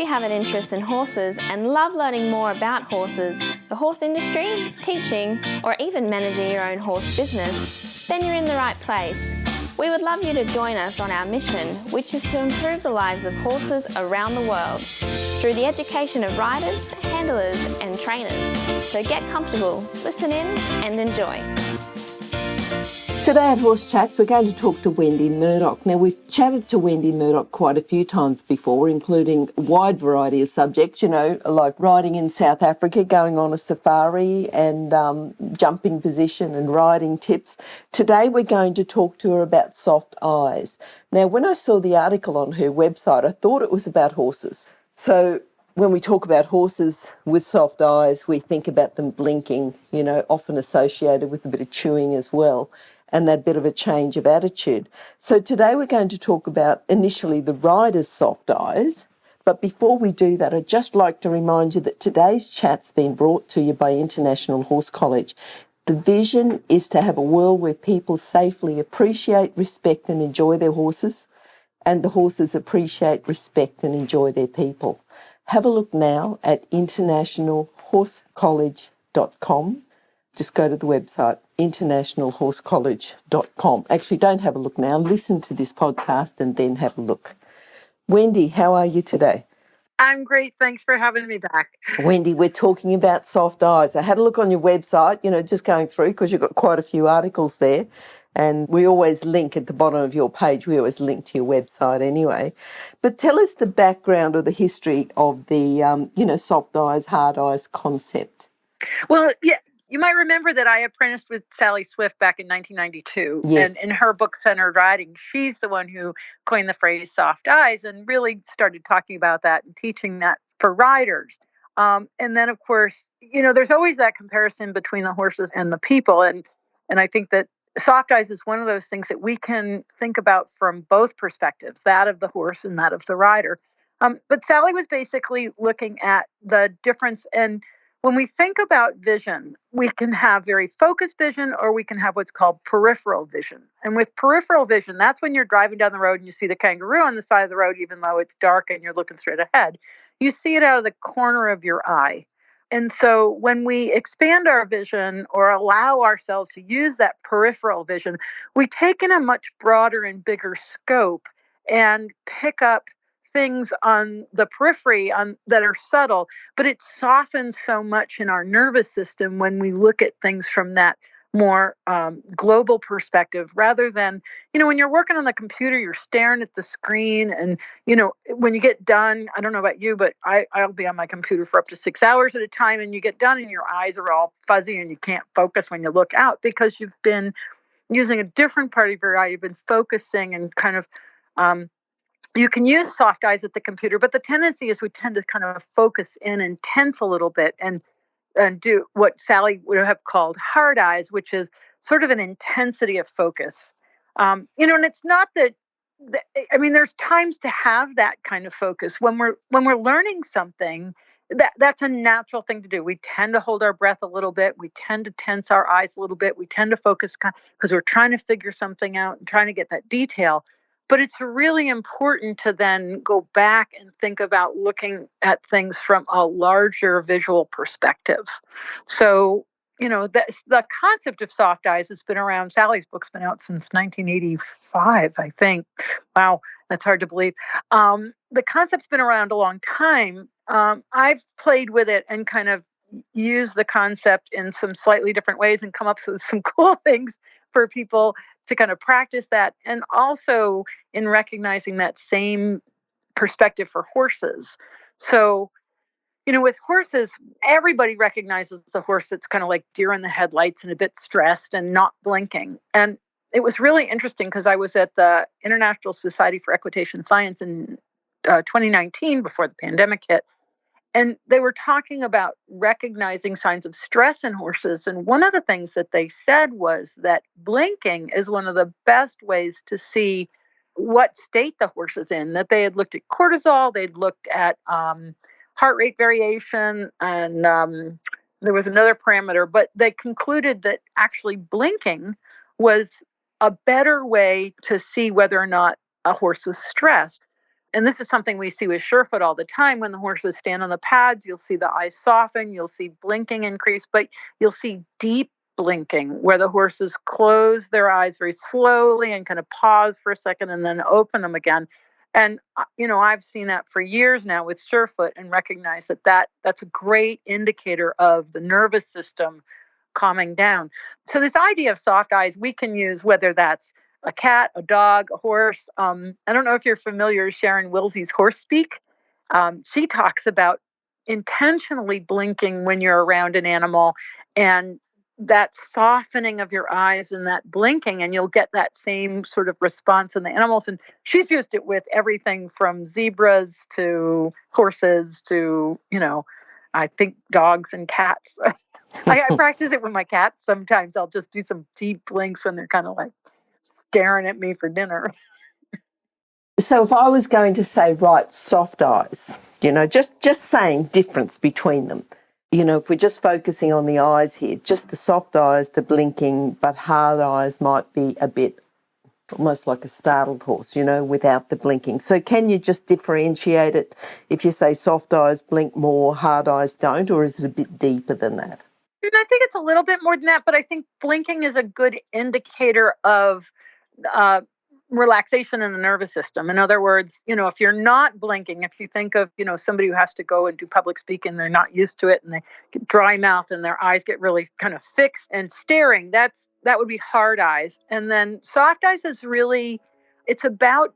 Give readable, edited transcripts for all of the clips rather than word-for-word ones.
you have an interest in horses and love learning more about horses, the horse industry, teaching, or even managing your own horse business, then you're in the right place. We would love you to join us on our mission, which is to improve the lives of horses around the world through the education of riders, handlers, and trainers. So get comfortable, listen in, and enjoy. Today at Horse Chats, we're going to talk to Wendy Murdoch. Now, we've chatted to Wendy Murdoch quite a few times before, including a wide variety of subjects, like riding in South Africa, going on a safari and jumping position and riding tips. Today, we're going to talk to her about soft eyes. Now, when I saw the article on her website, I thought it was about horses. So when we talk about horses with soft eyes, we think about them blinking, often associated with a bit of chewing as well, and that bit of a change of attitude. So today we're going to talk about initially the rider's soft eyes. But before we do that, I'd just like to remind you that today's chat's been brought to you by International Horse College. The vision is to have a world where people safely appreciate, respect and enjoy their horses, and the horses appreciate, respect and enjoy their people. Have a look now at internationalhorsecollege.com. Just go to the website, internationalhorsecollege.com. Actually, don't have a look now. Listen to this podcast and then have a look. Wendy, how are you today? I'm great. Thanks for having me back. Wendy, we're talking about soft eyes. I had a look on your website, just going through, because you've got quite a few articles there. And we always link at the bottom of your page. We always link to your website anyway. But tell us the background or the history of the, soft eyes, hard eyes concept. Well, yeah, you might remember that I apprenticed with Sally Swift back in 1992. Yes. And in her book, Centered Riding, she's the one who coined the phrase soft eyes and really started talking about that and teaching that for riders. And then, of course, there's always that comparison between the horses and the people. And I think that soft eyes is one of those things that we can think about from both perspectives, that of the horse and that of the rider. But Sally was basically looking at the difference. And when we think about vision, we can have very focused vision or we can have what's called peripheral vision. And with peripheral vision, that's when you're driving down the road and you see the kangaroo on the side of the road, even though it's dark and you're looking straight ahead. You see it out of the corner of your eye. And so when we expand our vision or allow ourselves to use that peripheral vision, we take in a much broader and bigger scope and pick up things on the periphery that are subtle, but it softens so much in our nervous system when we look at things from that more global perspective rather than, when you're working on the computer, you're staring at the screen and, when you get done, I don't know about you, but I'll be on my computer for up to 6 hours at a time and you get done and your eyes are all fuzzy and you can't focus when you look out because you've been using a different part of your eye. You've been focusing and kind of, you can use soft eyes at the computer, but the tendency is we tend to kind of focus in and tense a little bit and do what Sally would have called hard eyes, which is sort of an intensity of focus. And it's not that, there's times to have that kind of focus. When we're learning something, that's a natural thing to do. We tend to hold our breath a little bit. We tend to tense our eyes a little bit. We tend to focus because we're trying to figure something out and trying to get that detail. But it's really important to then go back and think about looking at things from a larger visual perspective. So, the concept of soft eyes has been around. Sally's book's been out since 1985, I think. Wow, that's hard to believe. The concept's been around a long time. I've played with it and kind of used the concept in some slightly different ways and come up with some cool things for people to kind of practice that, and also in recognizing that same perspective for horses. So, with horses, everybody recognizes the horse that's kind of like deer in the headlights and a bit stressed and not blinking. And it was really interesting because I was at the International Society for Equitation Science in 2019 before the pandemic hit. And they were talking about recognizing signs of stress in horses. And one of the things that they said was that blinking is one of the best ways to see what state the horse is in, that they had looked at cortisol, they'd looked at heart rate variation, and there was another parameter, but they concluded that actually blinking was a better way to see whether or not a horse was stressed. And this is something we see with Surefoot all the time. When the horses stand on the pads, you'll see the eyes soften, you'll see blinking increase, but you'll see deep blinking where the horses close their eyes very slowly and kind of pause for a second and then open them again. And I've seen that for years now with Surefoot and recognize that's a great indicator of the nervous system calming down. So this idea of soft eyes we can use whether that's a cat, a dog, a horse. I don't know if you're familiar with Sharon Wilsey's horse speak. She talks about intentionally blinking when you're around an animal and that softening of your eyes and that blinking, and you'll get that same sort of response in the animals. And she's used it with everything from zebras to horses to, I think dogs and cats. I practice it with my cats. Sometimes I'll just do some deep blinks when they're kind of like staring at me for dinner. So if I was going to say, right, soft eyes, just saying difference between them, if we're just focusing on the eyes here, just the soft eyes, the blinking, but hard eyes might be a bit almost like a startled horse, without the blinking. So can you just differentiate it if you say soft eyes blink more, hard eyes don't, or is it a bit deeper than that? I think it's a little bit more than that, but I think blinking is a good indicator of relaxation in the nervous system. In other words, if you're not blinking, if you think of, somebody who has to go and do public speaking, they're not used to it and they get dry mouth and their eyes get really kind of fixed and staring, that would be hard eyes. And then soft eyes is really, it's about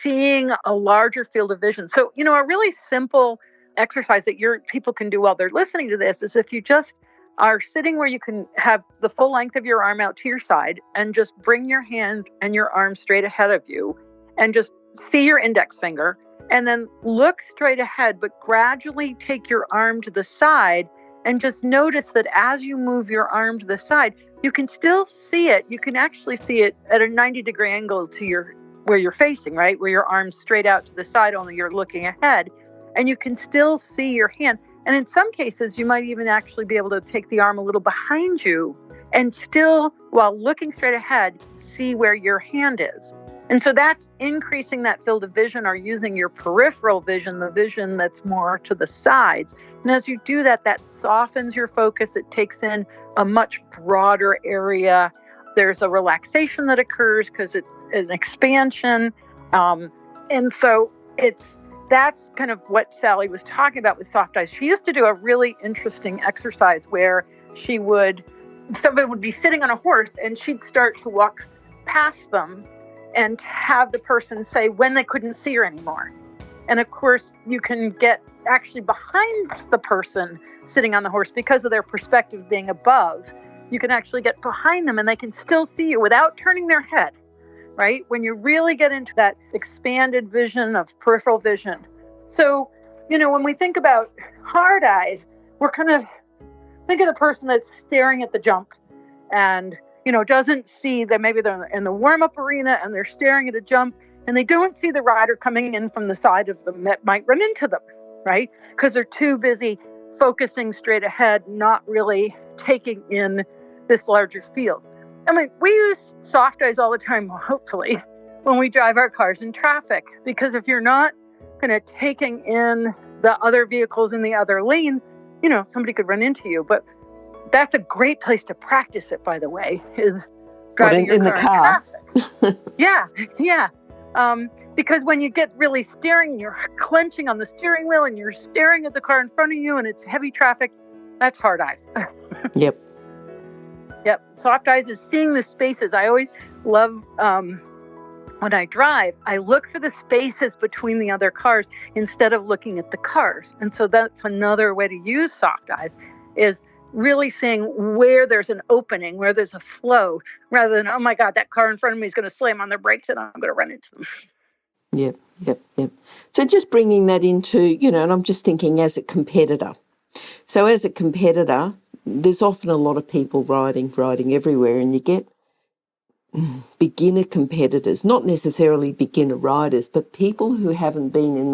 seeing a larger field of vision. So, a really simple exercise that people can do while they're listening to this is if you just are sitting where you can have the full length of your arm out to your side and just bring your hand and your arm straight ahead of you and just see your index finger and then look straight ahead, but gradually take your arm to the side and just notice that as you move your arm to the side, you can still see it. You can actually see it at a 90-degree angle to where you're facing, right? Where your arm's straight out to the side, only you're looking ahead, and you can still see your hand. And in some cases, you might even actually be able to take the arm a little behind you and still, while looking straight ahead, see where your hand is. And so that's increasing that field of vision or using your peripheral vision, the vision that's more to the sides. And as you do that, that softens your focus. It takes in a much broader area. There's a relaxation that occurs because it's an expansion. And so that's kind of what Sally was talking about with soft eyes. She used to do a really interesting exercise where somebody would be sitting on a horse and she'd start to walk past them and have the person say when they couldn't see her anymore. And of course, you can get actually behind the person sitting on the horse because of their perspective being above. You can actually get behind them and they can still see you without turning their head. Right? When you really get into that expanded vision of peripheral vision. So, when we think about hard eyes, we're kind of think of the person that's staring at the jump and, doesn't see that maybe they're in the warm-up arena and they're staring at a jump and they don't see the rider coming in from the side of them that might run into them, right? Because they're too busy focusing straight ahead, not really taking in this larger field. I mean, we use soft eyes all the time, hopefully, when we drive our cars in traffic, because if you're not kind of taking in the other vehicles in the other lanes, somebody could run into you. But that's a great place to practice it, by the way, is driving your car in traffic. Yeah. Because when you get really staring, you're clenching on the steering wheel and you're staring at the car in front of you and it's heavy traffic, that's hard eyes. Yep. Soft eyes is seeing the spaces. I always love when I drive, I look for the spaces between the other cars instead of looking at the cars. And so that's another way to use soft eyes is really seeing where there's an opening, where there's a flow, rather than, oh my God, that car in front of me is going to slam on their brakes and I'm going to run into them. Yep. So just bringing that into, and I'm just thinking as a competitor. So as a competitor, there's often a lot of people riding everywhere, and you get beginner competitors, not necessarily beginner riders, but people who haven't been in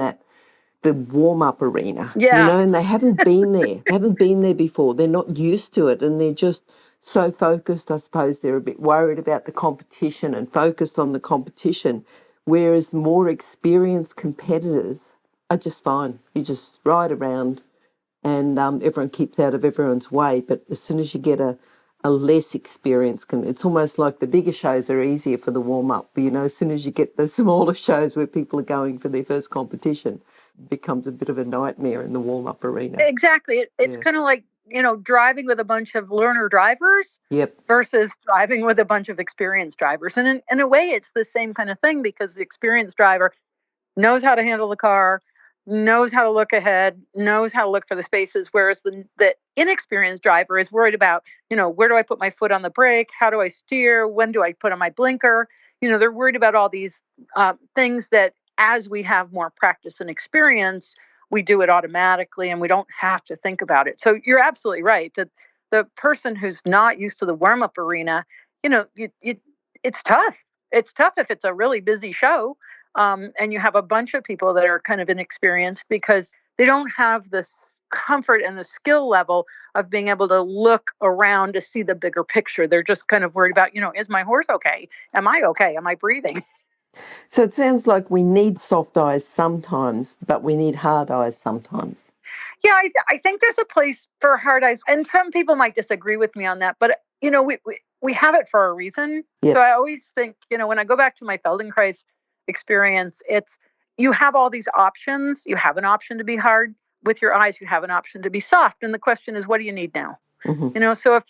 the warm-up arena, and they haven't been there. They haven't been there before. They're not used to it, and they're just so focused. I suppose they're a bit worried about the competition and focused on the competition. whereas more experienced competitors are just fine. You just ride around and everyone keeps out of everyone's way. But as soon as you get a less experienced, it's almost like the bigger shows are easier for the warm-up. But, as soon as you get the smaller shows where people are going for their first competition, it becomes a bit of a nightmare in the warm-up arena. Exactly. It's kind of like, driving with a bunch of learner drivers versus driving with a bunch of experienced drivers. And in a way, it's the same kind of thing, because the experienced driver knows how to handle the car, knows how to look ahead, knows how to look for the spaces, whereas the inexperienced driver is worried about, where do I put my foot on the brake? How do I steer? When do I put on my blinker? They're worried about all these things that, as we have more practice and experience, we do it automatically and we don't have to think about it. So you're absolutely right that the person who's not used to the warm-up arena, it's tough. It's tough if it's a really busy show. And you have a bunch of people that are kind of inexperienced because they don't have the comfort and the skill level of being able to look around to see the bigger picture. They're just kind of worried about, is my horse okay? Am I okay? Am I breathing? So it sounds like we need soft eyes sometimes, but we need hard eyes sometimes. Yeah, I think there's a place for hard eyes. And some people might disagree with me on that, but, we have it for a reason. Yep. So I always think, when I go back to my Feldenkrais experience, it's, you have all these options. You have an option to be hard with your eyes. You have an option to be soft. And the question is, what do you need now? Mm-hmm. So if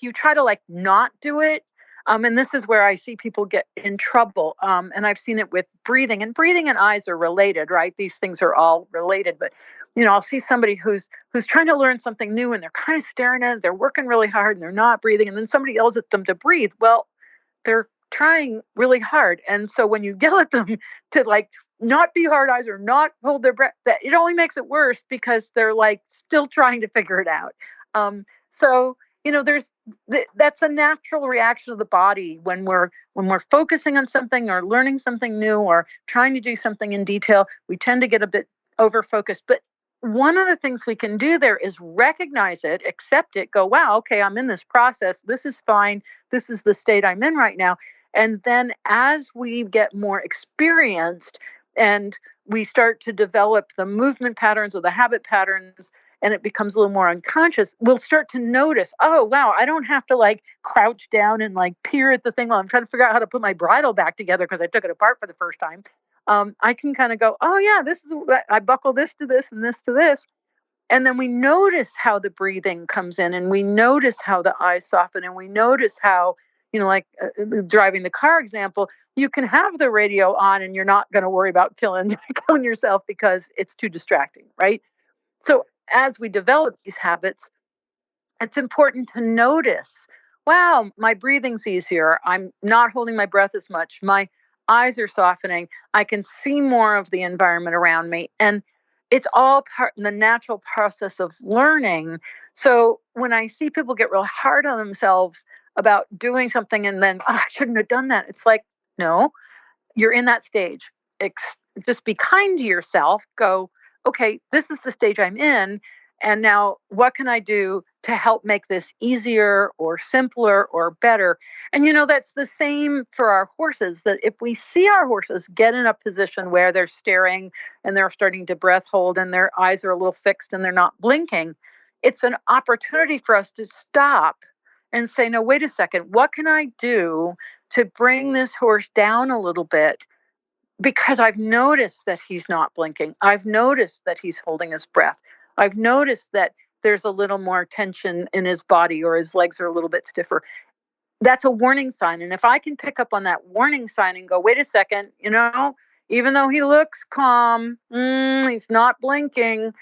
you try to not do it, and this is where I see people get in trouble. And I've seen it with breathing, and breathing and eyes are related, right? These things are all related. But, I'll see somebody who's trying to learn something new and they're kind of staring at it. They're working really hard and they're not breathing. And then somebody yells at them to breathe. Well, they're trying really hard. And so when you yell at them to not be hard eyes or not hold their breath, that it only makes it worse because they're still trying to figure it out. So that's a natural reaction of the body when we're focusing on something or learning something new or trying to do something in detail. We tend to get a bit over focused. But one of the things we can do there is recognize it, accept it, go, wow, okay, I'm in this process. This is fine. This is the state I'm in right now. And then as we get more experienced and we start to develop the movement patterns or the habit patterns, and it becomes a little more unconscious, we'll start to notice, oh, wow, I don't have to crouch down and peer at the thing while I'm trying to figure out how to put my bridle back together because I took it apart for the first time. I can kind of go, oh, yeah, I buckle this to this and this to this. And then we notice how the breathing comes in, and we notice how the eyes soften, and we notice how, driving the car example, you can have the radio on and you're not going to worry about killing yourself because it's too distracting, right? So as we develop these habits, it's important to notice, wow, my breathing's easier. I'm not holding my breath as much. My eyes are softening. I can see more of the environment around me. And it's all part in the natural process of learning. So when I see people get real hard on themselves about doing something and then, I shouldn't have done that. It's no, you're in that stage. Just be kind to yourself. Go, okay, this is the stage I'm in. And now what can I do to help make this easier or simpler or better? And, that's the same for our horses, that if we see our horses get in a position where they're staring and they're starting to breath hold and their eyes are a little fixed and they're not blinking, it's an opportunity for us to stop and say, no, wait a second, what can I do to bring this horse down a little bit? Because I've noticed that he's not blinking. I've noticed that he's holding his breath. I've noticed that there's a little more tension in his body or his legs are a little bit stiffer. That's a warning sign. And if I can pick up on that warning sign and go, wait a second, even though he looks calm, he's not blinking,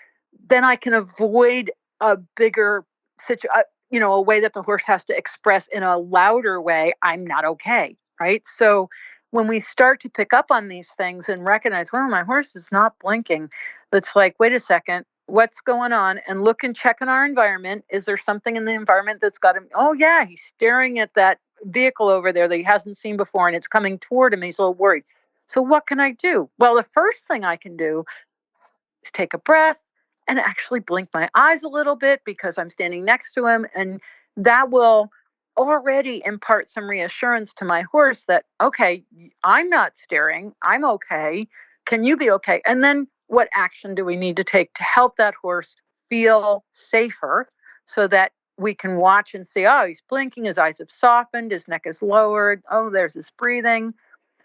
then I can avoid a bigger situation, a way that the horse has to express in a louder way, I'm not okay, right? So when we start to pick up on these things and recognize, well, my horse is not blinking, it's wait a second, what's going on? And look and check in our environment. Is there something in the environment that's got him? Oh, yeah, he's staring at that vehicle over there that he hasn't seen before, and it's coming toward him. He's a little worried. So what can I do? Well, the first thing I can do is take a breath and actually blink my eyes a little bit because I'm standing next to him. And that will already impart some reassurance to my horse that, okay, I'm not steering, I'm okay. Can you be okay? And then what action do we need to take to help that horse feel safer so that we can watch and see, oh, he's blinking, his eyes have softened, his neck is lowered, oh, there's this breathing.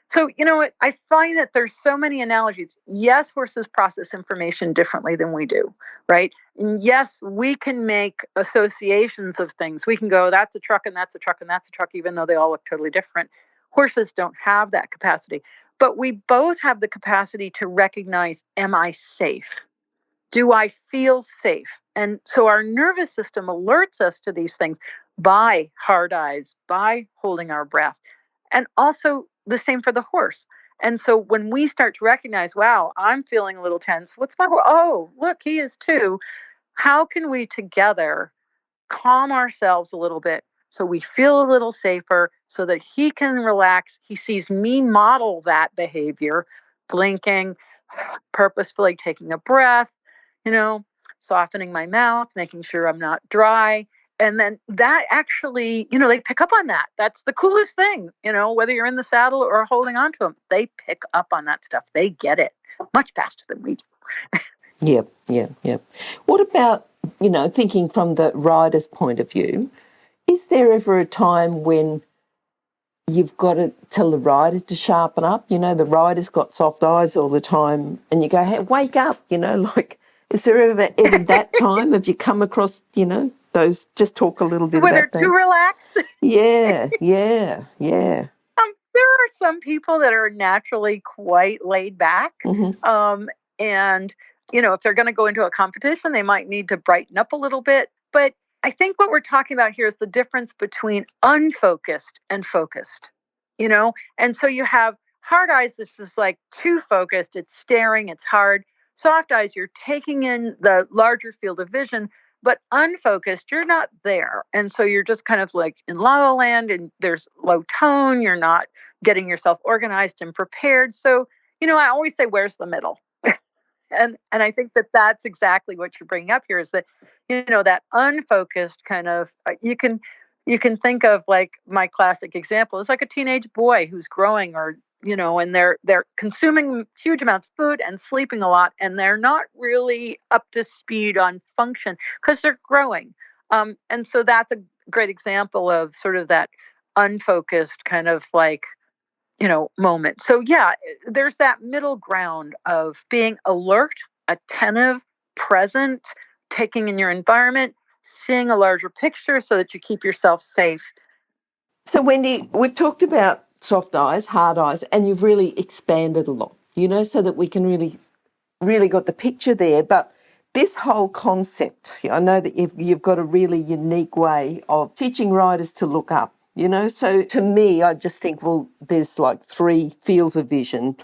So, what? I find that there's so many analogies. Yes, horses process information differently than we do, right? And yes, we can make associations of things. We can go, that's a truck and that's a truck and that's a truck, even though they all look totally different. Horses don't have that capacity. But we both have the capacity to recognize, am I safe? Do I feel safe? And so our nervous system alerts us to these things by hard eyes, by holding our breath, and also the same for the horse. And so when we start to recognize, wow, I'm feeling a little tense. What's my horse? Oh, look, he is too. How can we together calm ourselves a little bit so we feel a little safer so that he can relax? He sees me model that behavior, blinking, purposefully taking a breath, you know, softening my mouth, making sure I'm not dry. And then that actually, they pick up on that. That's the coolest thing, whether you're in the saddle or holding on to them, they pick up on that stuff. They get it much faster than we do. Yep. What about, thinking from the rider's point of view, is there ever a time when you've got to tell the rider to sharpen up? The rider's got soft eyes all the time and you go, hey, wake up, is there ever that time? Have you come across, those, just talk a little bit Where about they're too relaxed? Yeah. There are some people that are naturally quite laid back. Mm-hmm. And, if they're going to go into a competition, they might need to brighten up a little bit. But I think what we're talking about here is the difference between unfocused and focused, And so you have hard eyes, this is like too focused, it's staring, it's hard. Soft eyes, you're taking in the larger field of vision, but unfocused, you're not there. And so you're just kind of like in la la land and there's low tone, you're not getting yourself organized and prepared. So, I always say, where's the middle? And I think that that's exactly what you're bringing up here is that, that unfocused kind of, you can think of like my classic example is like a teenage boy who's growing or, and they're consuming huge amounts of food and sleeping a lot, and they're not really up to speed on function because they're growing. And so that's a great example of sort of that unfocused kind of like, moment. So yeah, there's that middle ground of being alert, attentive, present, taking in your environment, seeing a larger picture so that you keep yourself safe. So Wendy, we've talked about soft eyes, hard eyes, and you've really expanded a lot, so that we can really got the picture there. But this whole concept, I know that you've got a really unique way of teaching riders to look up. So to me, I just think, well, there's like 3 fields of vision.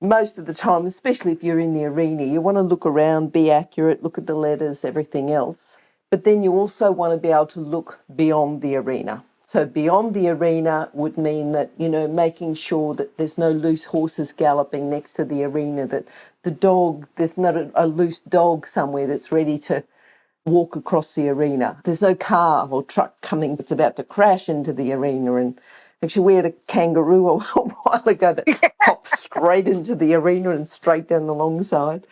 Most of the time, especially if you're in the arena, you want to look around, be accurate, look at the letters, everything else. But then you also want to be able to look beyond the arena. So beyond the arena would mean that, making sure that there's no loose horses galloping next to the arena, that there's not a loose dog somewhere that's ready to walk across the arena. There's no car or truck coming that's about to crash into the arena. And actually we had a kangaroo a while ago that hopped straight into the arena and straight down the long side.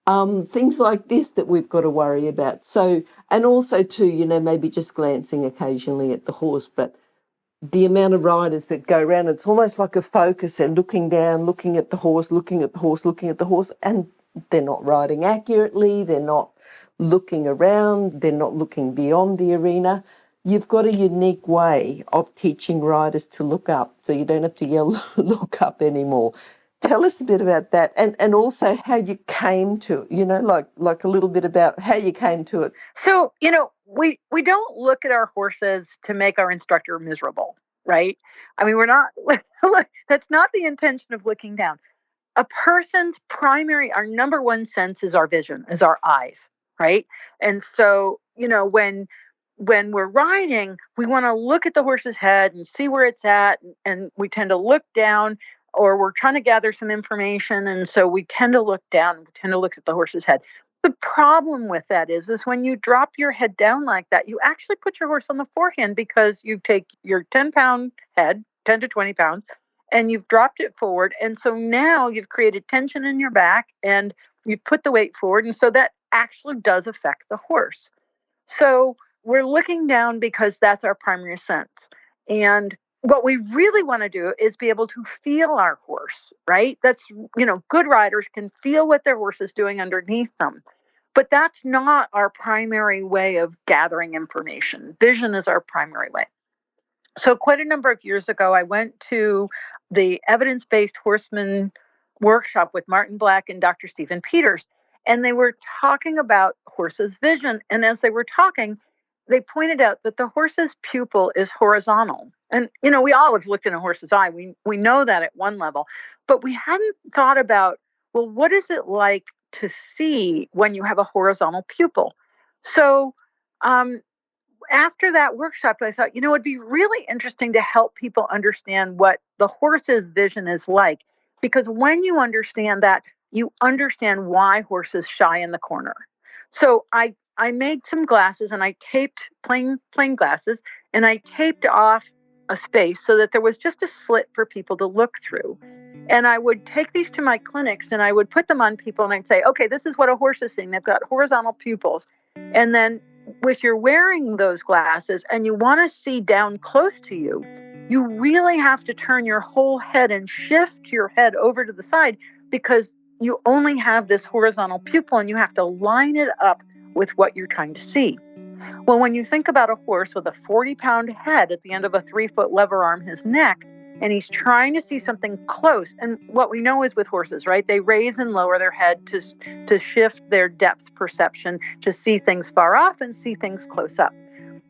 Things like this that we've got to worry about. So, and also too, maybe just glancing occasionally at the horse, but the amount of riders that go around, it's almost like a focus and looking down, looking at the horse, and they're not riding accurately, they're not looking around, they're not looking beyond the arena. You've got a unique way of teaching riders to look up, so you don't have to yell, look up anymore. Tell us a bit about that, and also how you came to it, like a little bit about how you came to it. So, we don't look at our horses to make our instructor miserable, right? I mean, we're not, that's not the intention of looking down. A person's our number one sense is our vision, is our eyes, right? And so, when we're riding, we want to look at the horse's head and see where it's at. And we tend to look down, or we're trying to gather some information. And so we tend to look down, we tend to look at the horse's head. The problem with that is when you drop your head down like that, you actually put your horse on the forehand because you take your 10-pound head, 10 to 20 pounds, and you've dropped it forward. And so now you've created tension in your back and you've put the weight forward. And so that actually does affect the horse. So we're looking down because that's our primary sense. And what we really want to do is be able to feel our horse, right? That's, good riders can feel what their horse is doing underneath them. But that's not our primary way of gathering information. Vision is our primary way. So quite a number of years ago, I went to the evidence-based horseman workshop with Martin Black and Dr. Stephen Peters, and they were talking about horses' vision. And as they were talking, they pointed out that the horse's pupil is horizontal. And, we all have looked in a horse's eye. We know that at one level, but we hadn't thought about, well, what is it like to see when you have a horizontal pupil? So, after that workshop, I thought, it'd be really interesting to help people understand what the horse's vision is like. Because when you understand that, you understand why horses shy in the corner. So I made some glasses and I taped plain glasses and I taped off a space so that there was just a slit for people to look through. And I would take these to my clinics and I would put them on people and I'd say, okay, this is what a horse is seeing. They've got horizontal pupils. And then if you're wearing those glasses and you want to see down close to you, you really have to turn your whole head and shift your head over to the side because you only have this horizontal pupil and you have to line it up with what you're trying to see. Well, when you think about a horse with a 40-pound head at the end of a 3-foot lever arm, his neck, and he's trying to see something close. And what we know is with horses, right? They raise and lower their head to shift their depth perception, to see things far off and see things close up.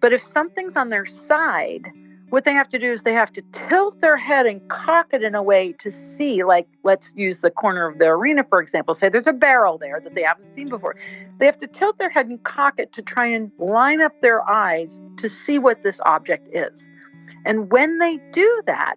But if something's on their side, what they have to do is they have to tilt their head and cock it in a way to see, like, let's use the corner of the arena, for example. Say there's a barrel there that they haven't seen before. They have to tilt their head and cock it to try and line up their eyes to see what this object is. And when they do that,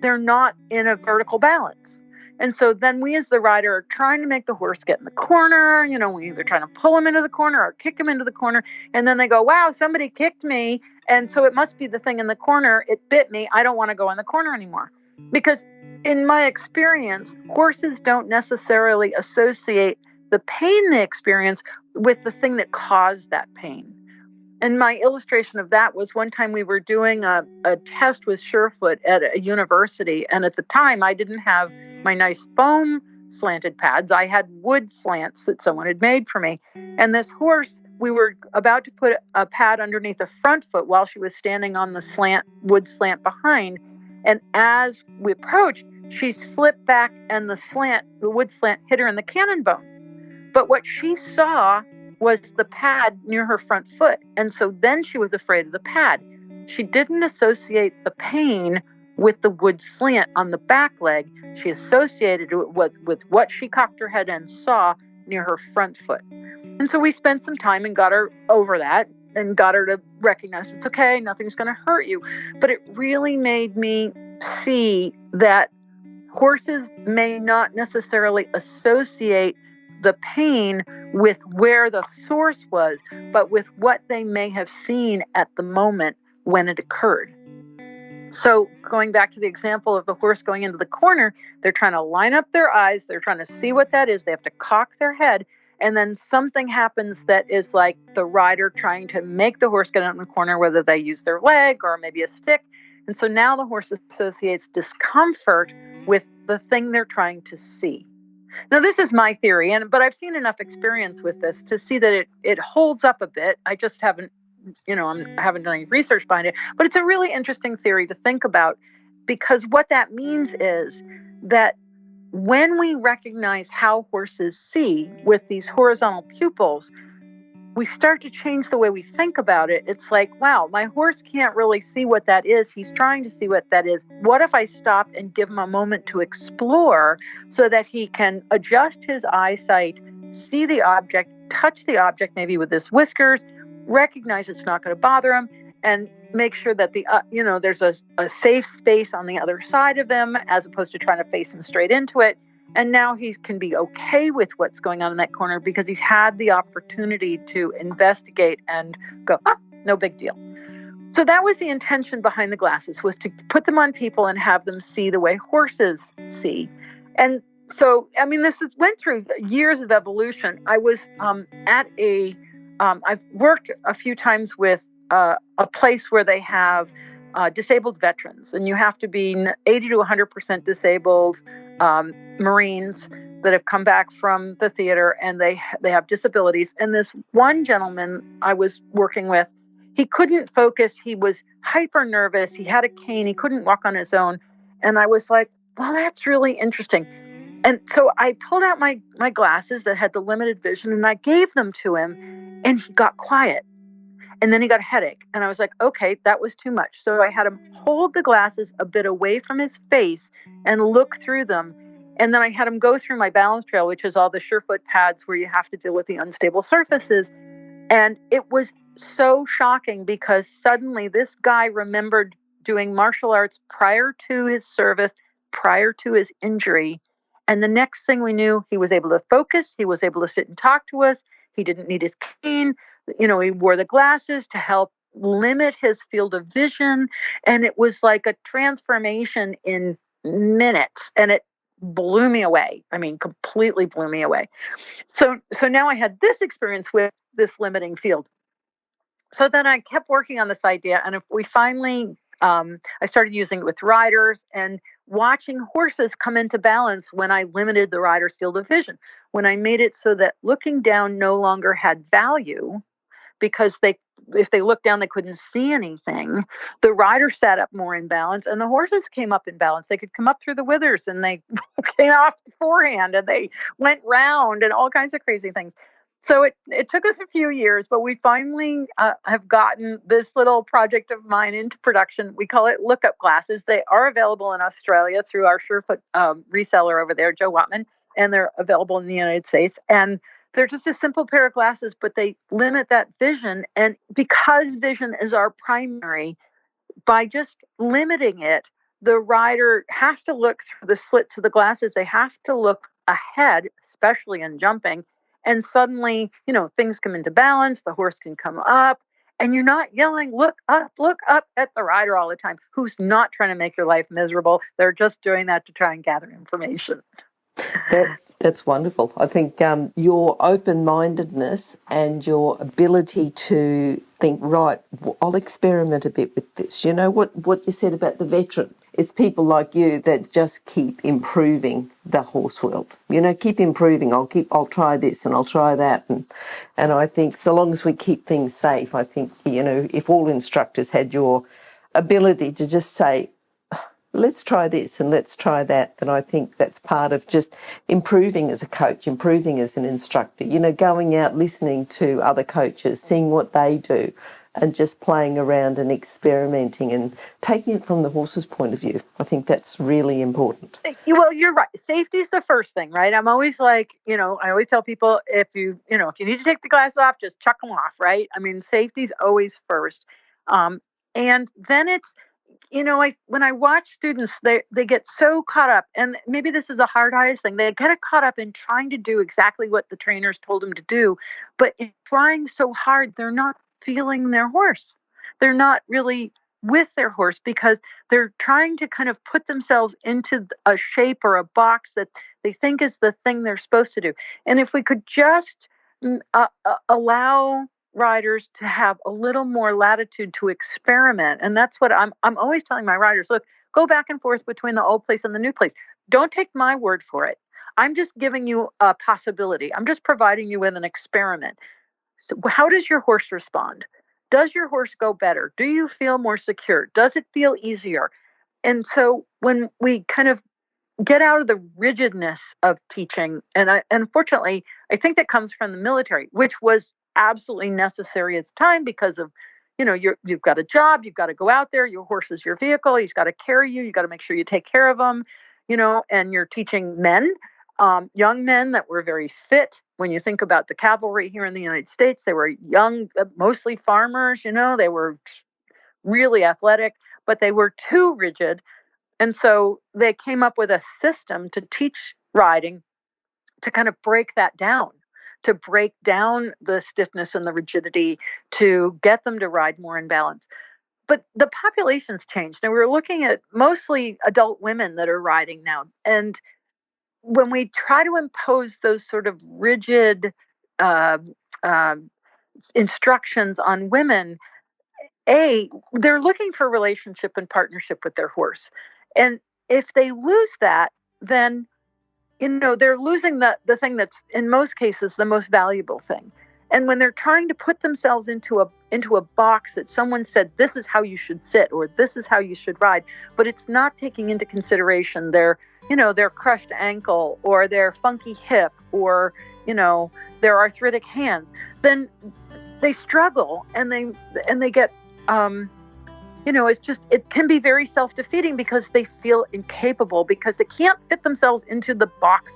they're not in a vertical balance. And so then we as the rider are trying to make the horse get in the corner. We either trying to pull him into the corner or kick him into the corner. And then they go, wow, somebody kicked me. And so it must be the thing in the corner. It bit me. I don't want to go in the corner anymore. Because in my experience, horses don't necessarily associate the pain they experience with the thing that caused that pain. And my illustration of that was one time we were doing a test with Surefoot at a university. And at the time, I didn't have my nice foam slanted pads. I had wood slants that someone had made for me. And this horse, we were about to put a pad underneath the front foot while she was standing on the wood slant behind. And as we approached, she slipped back and the wood slant hit her in the cannon bone. But what she saw was the pad near her front foot. And so then she was afraid of the pad. She didn't associate the pain with the wood slant on the back leg. She associated it with what she cocked her head and saw near her front foot. And so we spent some time and got her over that and got her to recognize it's okay, nothing's going to hurt you. But it really made me see that horses may not necessarily associate the pain with where the source was, but with what they may have seen at the moment when it occurred. So going back to the example of the horse going into the corner, they're trying to line up their eyes. They're trying to see what that is. They have to cock their head. And then something happens that is like the rider trying to make the horse get out in the corner, whether they use their leg or maybe a stick. And so now the horse associates discomfort with the thing they're trying to see. Now, this is my theory, but I've seen enough experience with this to see that it holds up a bit. I just haven't, I haven't done any research behind it, but it's a really interesting theory to think about, because what that means is that when we recognize how horses see with these horizontal pupils, we start to change the way we think about it. It's like, wow, my horse can't really see what that is. He's trying to see what that is. What if I stop and give him a moment to explore so that he can adjust his eyesight, see the object, touch the object maybe with his whiskers, recognize it's not going to bother him, and make sure that there's a safe space on the other side of him as opposed to trying to face him straight into it. And now he can be okay with what's going on in that corner because he's had the opportunity to investigate and go, no big deal. So that was the intention behind the glasses, was to put them on people and have them see the way horses see. And so, I mean, went through years of evolution. I was I've worked a few times with a place where they have disabled veterans, and you have to be 80 to 100% disabled Marines that have come back from the theater, and they have disabilities. And this one gentleman I was working with, he couldn't focus. He was hyper nervous. He had a cane. He couldn't walk on his own. And I was like, well, that's really interesting. And so I pulled out my glasses that had the limited vision, and I gave them to him, and he got quiet. And then he got a headache. And I was like, okay, that was too much. So I had him hold the glasses a bit away from his face and look through them. And then I had him go through my balance trail, which is all the Surefoot pads where you have to deal with the unstable surfaces. And it was so shocking because suddenly this guy remembered doing martial arts prior to his service, prior to his injury. And the next thing we knew, he was able to focus. He was able to sit and talk to us. He didn't need his cane. He wore the glasses to help limit his field of vision. And it was like a transformation in minutes. And it blew me away. I mean, completely blew me away. So now I had this experience with this limiting field. So then I kept working on this idea. And if we finally, I started using it with riders and watching horses come into balance when I limited the rider's field of vision, when I made it so that looking down no longer had value because if they looked down, they couldn't see anything. The rider sat up more in balance and the horses came up in balance. They could come up through the withers and they came off the forehand and they went round and all kinds of crazy things. So it took us a few years, but we finally have gotten this little project of mine into production. We call it Lookup Glasses. They are available in Australia through our Surefoot reseller over there, Joe Watman, and they're available in the United States. And they're just a simple pair of glasses, but they limit that vision. And because vision is our primary, by just limiting it, the rider has to look through the slit to the glasses. They have to look ahead, especially in jumping. And suddenly, things come into balance. The horse can come up. And you're not yelling, look up at the rider all the time, who's not trying to make your life miserable. They're just doing that to try and gather information. That's wonderful. I think your open-mindedness and your ability to think, right, I'll experiment a bit with this. What you said about the veteran. It's people like you that just keep improving the horse world. Keep improving. I'll try this and I'll try that. And I think so long as we keep things safe, I think, if all instructors had your ability to just say, let's try this and let's try that, then I think that's part of just improving as a coach, improving as an instructor, going out, listening to other coaches, seeing what they do and just playing around and experimenting and taking it from the horse's point of view. I think that's really important. Well, you're right. Safety is the first thing, right? I'm always like, I always tell people if you need to take the glasses off, just chuck them off, right? I mean, safety's always first. And then it's, when I watch students, they get so caught up, and maybe this is a hard eyes thing. They get caught up in trying to do exactly what the trainers told them to do, but in trying so hard, they're not feeling their horse. They're not really with their horse because they're trying to kind of put themselves into a shape or a box that they think is the thing they're supposed to do. And if we could just allow riders to have a little more latitude to experiment. And that's what I'm always telling my riders, look, go back and forth between the old place and the new place. Don't take my word for it. I'm just giving you a possibility. I'm just providing you with an experiment. So how does your horse respond? Does your horse go better? Do you feel more secure? Does it feel easier? And so when we kind of get out of the rigidness of teaching, and unfortunately, I think that comes from the military, which was absolutely necessary at the time because of, you've got a job, you've got to go out there, your horse is your vehicle, he's got to carry you, got to make sure you take care of him, and you're teaching men, young men that were very fit. When you think about the cavalry here in the United States, they were young, mostly farmers, they were really athletic, but they were too rigid. And so they came up with a system to teach riding to kind of break that down, to break down the stiffness and the rigidity, to get them to ride more in balance. But the population's changed. Now we're looking at mostly adult women that are riding now. And when we try to impose those sort of rigid uh, uh, instructions on women, they're looking for relationship and partnership with their horse. And if they lose that, then they're losing the thing that's in most cases the most valuable thing. And when they're trying to put themselves into a box that someone said this is how you should sit or this is how you should ride, but it's not taking into consideration their crushed ankle or their funky hip or their arthritic hands, then they struggle and they get it can be very self-defeating because they feel incapable because they can't fit themselves into the box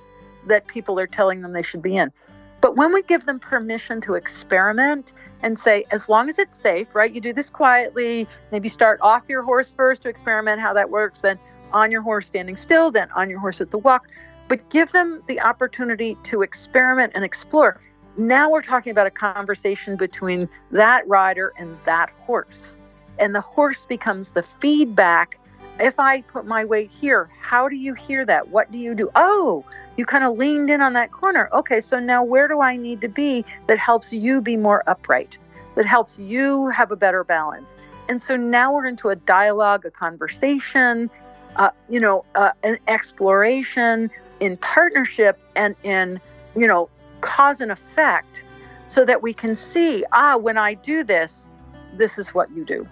that people are telling them they should be in. But when we give them permission to experiment and say, as long as it's safe, right? You do this quietly, maybe start off your horse first to experiment how that works, then on your horse standing still, then on your horse at the walk, but give them the opportunity to experiment and explore. Now we're talking about a conversation between that rider and that horse. And the horse becomes the feedback. If I put my weight here, how do you hear that? What do you do? Oh, you kind of leaned in on that corner. Okay, so now where do I need to be that helps you be more upright, that helps you have a better balance? And so now we're into a dialogue, a conversation, an exploration in partnership and in, cause and effect so that we can see, when I do this, this is what you do.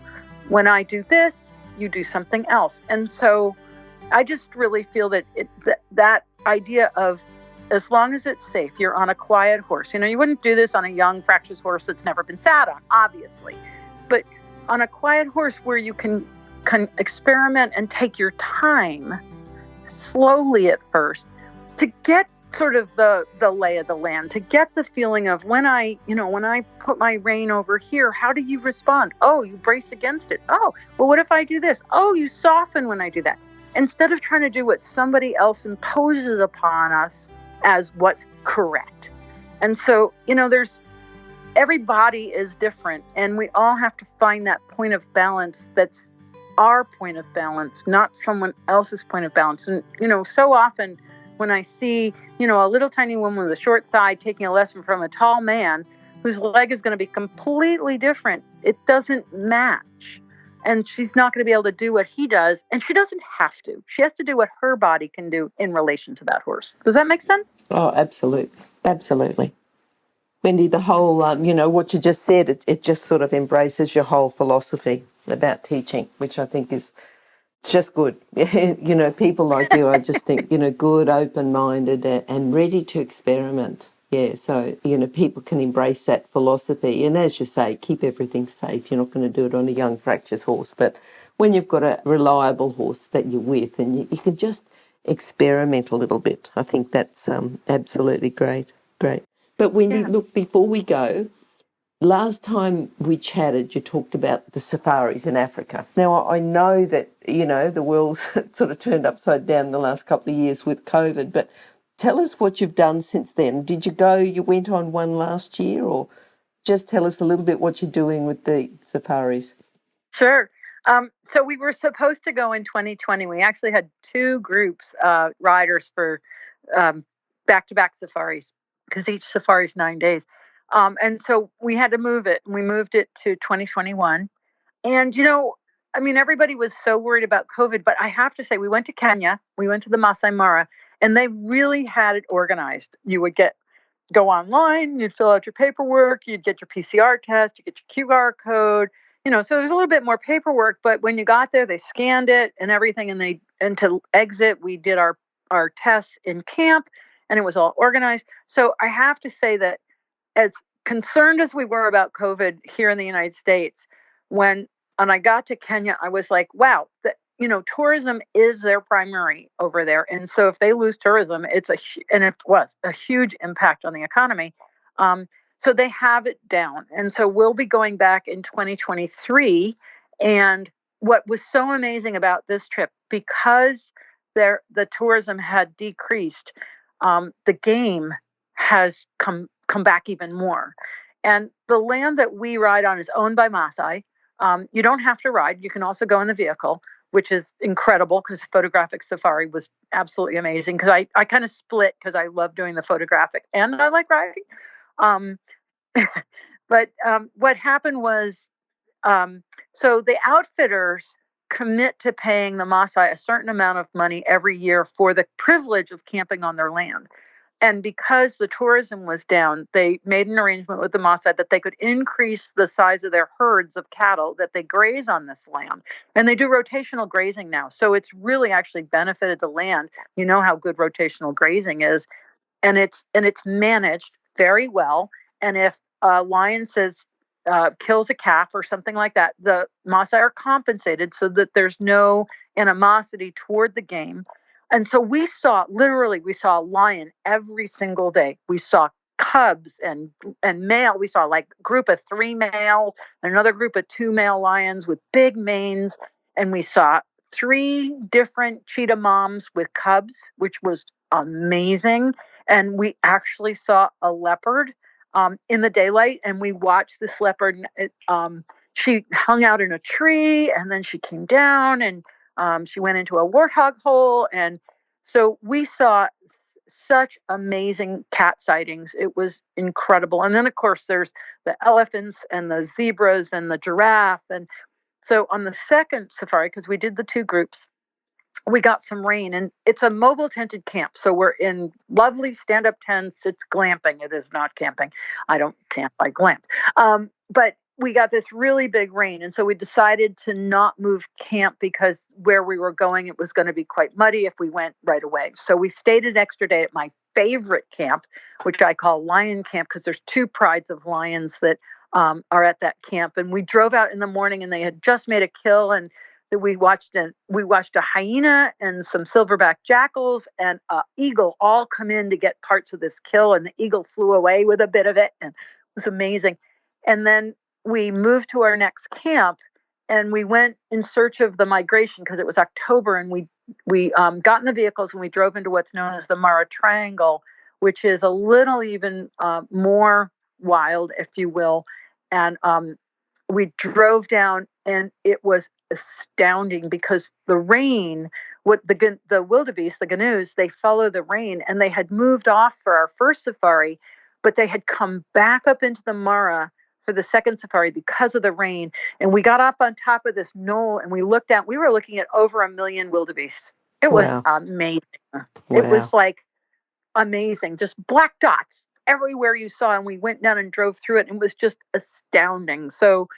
When I do this, you do something else. And so I just really feel that that idea of as long as it's safe, you're on a quiet horse. You wouldn't do this on a young, fractious horse that's never been sat on, obviously. But on a quiet horse where you can experiment and take your time slowly at first to get sort of the lay of the land, to get the feeling of when I put my rein over here, how do you respond? Oh, you brace against it. Oh, well, what if I do this? Oh, you soften when I do that. Instead of trying to do what somebody else imposes upon us as what's correct. And so, every body is different and we all have to find that point of balance that's our point of balance, not someone else's point of balance. And, so often when I see, a little tiny woman with a short thigh taking a lesson from a tall man whose leg is going to be completely different, it doesn't match. And she's not going to be able to do what he does. And she doesn't have to. She has to do what her body can do in relation to that horse. Does that make sense? Oh, absolutely. Absolutely. Wendy, the whole, what you just said, it just sort of embraces your whole philosophy about teaching, which I think is just good. People like you, I just think, good, open-minded and ready to experiment. Yeah, so, people can embrace that philosophy. And as you say, keep everything safe. You're not going to do it on a young, fractious horse. But when you've got a reliable horse that you're with and you can just experiment a little bit, I think that's absolutely great. Great. But Wendy, look, before we go, last time we chatted, you talked about the safaris in Africa. Now, I know that, the world's sort of turned upside down the last couple of years with COVID, but tell us what you've done since then. Did you went on one last year, or just tell us a little bit what you're doing with the safaris? Sure. So we were supposed to go in 2020. We actually had two groups, riders for back-to-back safaris, because each safari is 9 days. And so we had to move it. We moved it to 2021. And, everybody was so worried about COVID, but I have to say, we went to Kenya, we went to the Masai Mara, and they really had it organized. You would go online, you'd fill out your paperwork, you'd get your PCR test, you get your QR code, so there's a little bit more paperwork, but when you got there, they scanned it and everything. And to exit, we did our tests in camp and it was all organized. So I have to say that as concerned as we were about COVID here in the United States, when I got to Kenya, I was like, wow, tourism is their primary over there. And so if they lose tourism, it was a huge impact on the economy. So they have it down. And so we'll be going back in 2023. And what was so amazing about this trip, because the tourism had decreased, the game has come back even more. And the land that we ride on is owned by Maasai. You don't have to ride. You can also go in the vehicle, which is incredible because photographic safari was absolutely amazing. Because I kind of split because I love doing the photographic and I like riding. Um, but what happened was, so the outfitters commit to paying the Maasai a certain amount of money every year for the privilege of camping on their land. And because the tourism was down, they made an arrangement with the Maasai that they could increase the size of their herds of cattle that they graze on this land. And they do rotational grazing now. So it's really actually benefited the land. You know how good rotational grazing is. And it's managed very well. And if a lion kills a calf or something like that, the Maasai are compensated so that there's no animosity toward the game. And so we saw a lion every single day. We saw cubs and male. We saw like a group of 3 males, another group of 2 male lions with big manes. And we saw 3 different cheetah moms with cubs, which was amazing. And we actually saw a leopard in the daylight, and we watched this leopard. She hung out in a tree, and then she came down, and she went into a warthog hole. And so we saw such amazing cat sightings. It was incredible. And then, of course, there's the elephants and the zebras and the giraffe. And so on the second safari, because we did the 2 groups, we got some rain, and it's a mobile tented camp. So we're in lovely stand-up tents. It's glamping. It is not camping. I don't camp, I glamp. But we got this really big rain. And so we decided to not move camp because where we were going, it was going to be quite muddy if we went right away. So we stayed an extra day at my favorite camp, which I call Lion Camp, because there's 2 prides of lions that are at that camp. And we drove out in the morning, and they had just made a kill, and we watched a hyena and some silverback jackals and an eagle all come in to get parts of this kill, and the eagle flew away with a bit of it, and it was amazing. And then we moved to our next camp, and we went in search of the migration because it was October, and we got in the vehicles and we drove into what's known as the Mara Triangle, which is a little even more wild, if you will. And we drove down, and it was astounding because the rain, the wildebeest, the gnu's, they follow the rain, and they had moved off for our first safari, but they had come back up into the Mara for the second safari because of the rain. And we got up on top of this knoll, and we looked out. We were looking at over 1 million wildebeest. It was amazing. Wow. It was like amazing, just black dots everywhere you saw. And we went down and drove through it, and it was just astounding. So,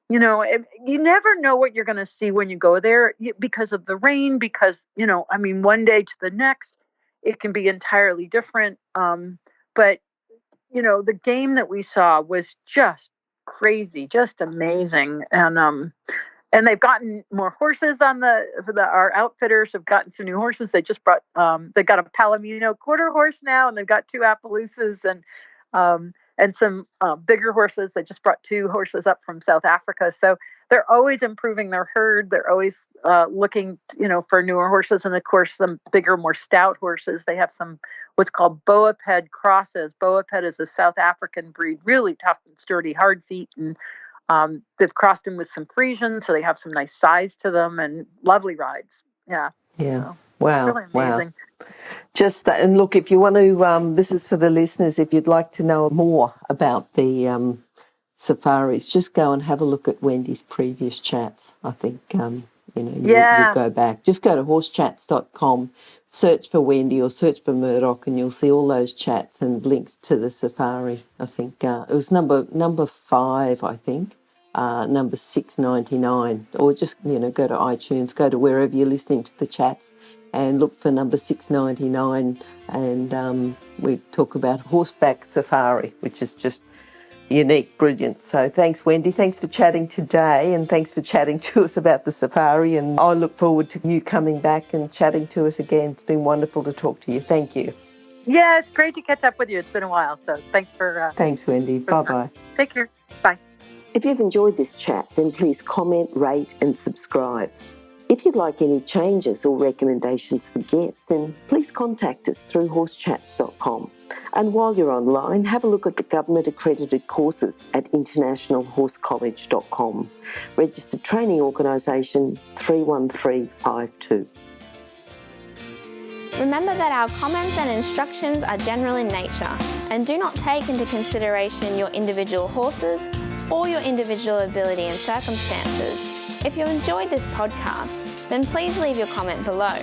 you never know what you're going to see when you go there because of the rain, because, one day to the next, it can be entirely different. But, the game that we saw was just crazy, just amazing. And they've gotten more horses our outfitters have gotten some new horses. They just brought, they got a Palomino quarter horse now, and they've got 2 Appaloosas and some bigger horses. They just brought 2 horses up from South Africa. So they're always improving their herd. They're always looking, for newer horses. And of course, some bigger, more stout horses. They have some what's called Boaped crosses. Boaped is a South African breed, really tough and sturdy, hard feet. And they've crossed them with some Friesians, so they have some nice size to them and lovely rides. Yeah. Yeah. So, wow. Really amazing. Wow. Just that. And look, if you want to, this is for the listeners, if you'd like to know more about the safaris, just go and have a look at Wendy's previous chats. I think, you'll go back. Just go to horsechats.com, search for Wendy or search for Murdoch, and you'll see all those chats and links to the safari. I think it was number 5, I think, number 699. Or just, go to iTunes, go to wherever you're listening to the chats, and look for number 699, and we talk about horseback safari, which is just unique, brilliant. So thanks, Wendy. Thanks for chatting today, and thanks for chatting to us about the safari, and I look forward to you coming back and chatting to us again. It's been wonderful to talk to you. Thank you. Yeah, it's great to catch up with you. It's been a while, so thanks for... Thanks, Wendy. Bye-bye. Take care. Bye. If you've enjoyed this chat, then please comment, rate and subscribe. If you'd like any changes or recommendations for guests, then please contact us through horsechats.com. And while you're online, have a look at the government-accredited courses at internationalhorsecollege.com. Registered Training Organisation 31352. Remember that our comments and instructions are general in nature and do not take into consideration your individual horses or your individual ability and circumstances. If you enjoyed this podcast, then please leave your comment below.